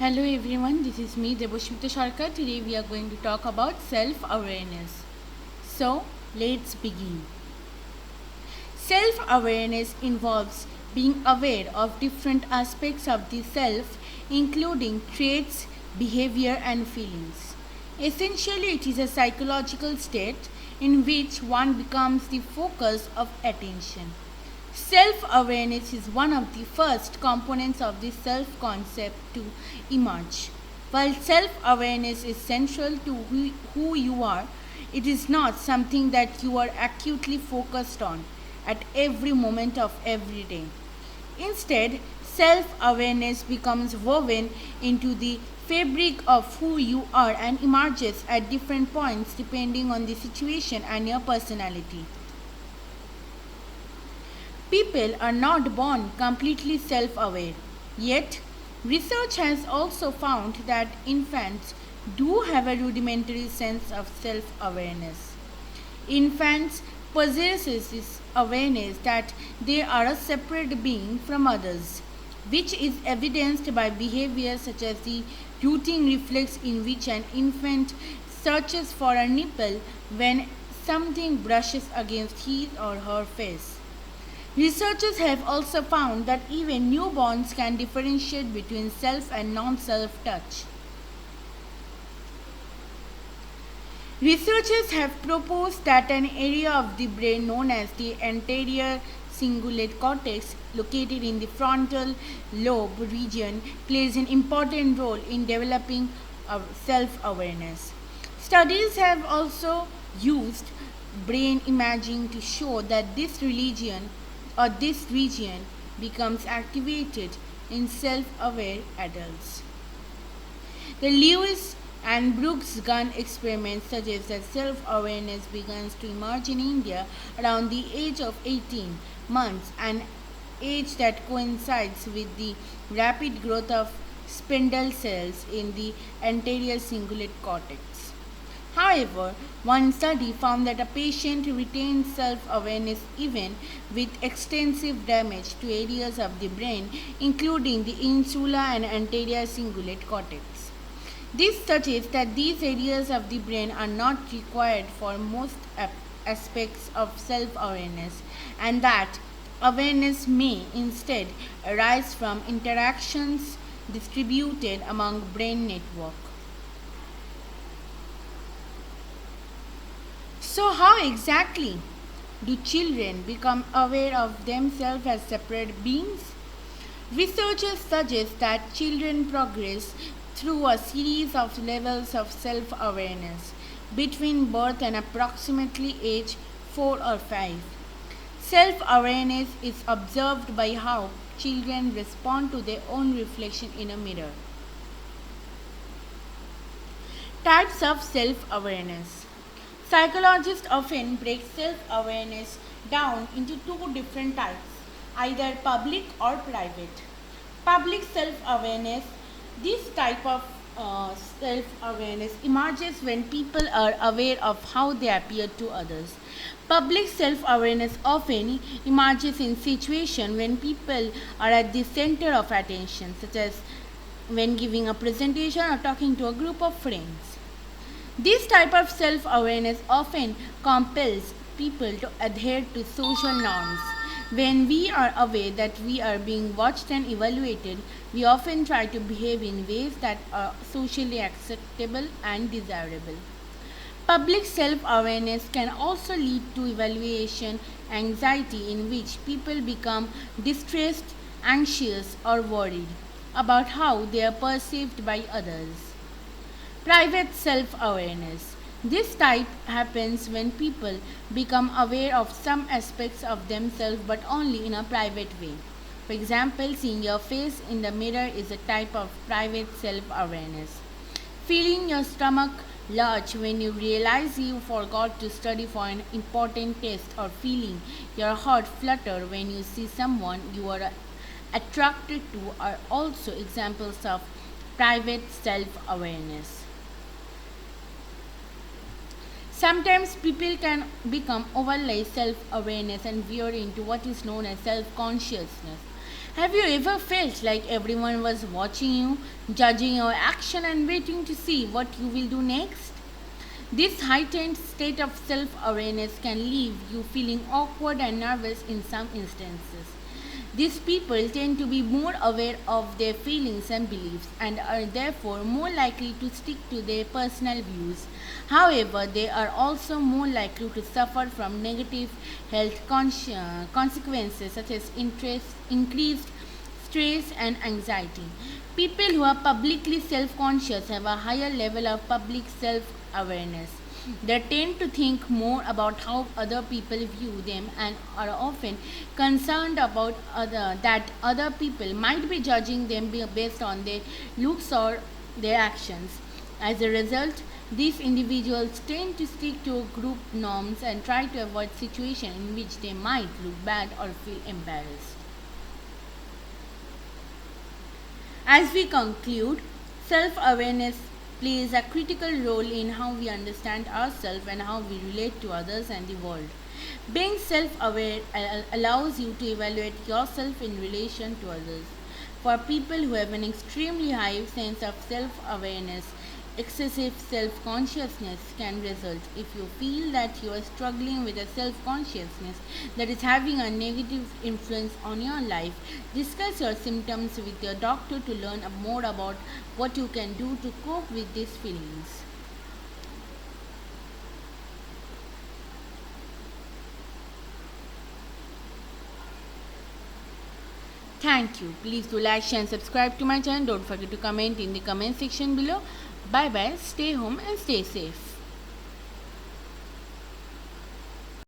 Hello everyone, this is me Debashmita Sharkar. Today we are going to talk about self-awareness. So, let's begin. Self-awareness involves being aware of different aspects of the self, including traits, behavior and feelings. Essentially, it is a psychological state in which one becomes the focus of attention. Self awareness is one of the first components of the self concept to emerge. While self awareness is central to who you are, it is not something that you are acutely focused on at every moment of every day. Instead, self awareness becomes woven into the fabric of who you are and emerges at different points depending on the situation and your personality. People are not born completely self aware. Yet, research has also found that infants do have a rudimentary sense of self awareness. Infants possess this awareness that they are a separate being from others, which is evidenced by behaviors such as the rooting reflex in which an infant searches for a nipple when something brushes against his or her face. Researchers have also found that even newborns can differentiate between self and non self touch. Researchers have proposed that an area of the brain known as the anterior cingulate cortex, located in the frontal lobe region, plays an important role in developing self awareness. Studies have also used brain imaging to show that this region becomes activated in self aware adults. The Lewis and Brooks gun experiment suggests that self awareness begins to emerge in India around the age of 18 months, an age that coincides with the rapid growth of spindle cells in the anterior cingulate cortex. However, one study found that a patient retained self awareness even with extensive damage to areas of the brain, including the insula and anterior cingulate cortex. This suggests that these areas of the brain are not required for most aspects of self awareness, and that awareness may instead arise from interactions distributed among brain networks. So, how exactly do children become aware of themselves as separate beings? Researchers suggest that children progress through a series of levels of self awareness between birth and approximately age 4 or 5. Self awareness is observed by how children respond to their own reflection in a mirror. Types of self awareness. Psychologists often break self awareness down into two different types, either public or private. Public self awareness, this type of self awareness emerges when people are aware of how they appear to others. Public self awareness often emerges in situations when people are at the center of attention, such as when giving a presentation or talking to a group of friends. This type of self awareness often compels people to adhere to social norms. When we are aware that we are being watched and evaluated, we often try to behave in ways that are socially acceptable and desirable. Public self awareness can also lead to evaluation anxiety, in which people become distressed, anxious, or worried about how they are perceived by others. Private self awareness. This type happens when people become aware of some aspects of themselves but only in a private way. For example, seeing your face in the mirror is a type of private self awareness. Feeling your stomach lurch when you realize you forgot to study for an important test, or feeling your heart flutter when you see someone you are attracted to, are also examples of private self awareness. Sometimes people can become overly self awareness and veer into what is known as self consciousness. Have you ever felt like everyone was watching you, judging your action, and waiting to see what you will do next? This heightened state of self awareness can leave you feeling awkward and nervous in some instances. These people tend to be more aware of their feelings and beliefs and are therefore more likely to stick to their personal views. However, they are also more likely to suffer from negative health consequences such as increased stress and anxiety. People who are publicly self conscious have a higher level of public self awareness. They tend to think more about how other people view them and are often concerned about that other people might be judging them based on their looks or their actions. As a result, these individuals tend to stick to group norms and try to avoid situations in which they might look bad or feel embarrassed. As we conclude, self awareness plays a critical role in how we understand ourselves and how we relate to others and the world. Being self aware allows you to evaluate yourself in relation to others. For people who have an extremely high sense of self awareness, excessive self consciousness can result. If you feel that you are struggling with a self consciousness that is having a negative influence on your life, discuss your symptoms with your doctor to learn more about what you can do to cope with these feelings. Thank you. Please do like, share, and subscribe to my channel. Don't forget to comment in the comment section below. Bye bye. Stay home and stay safe.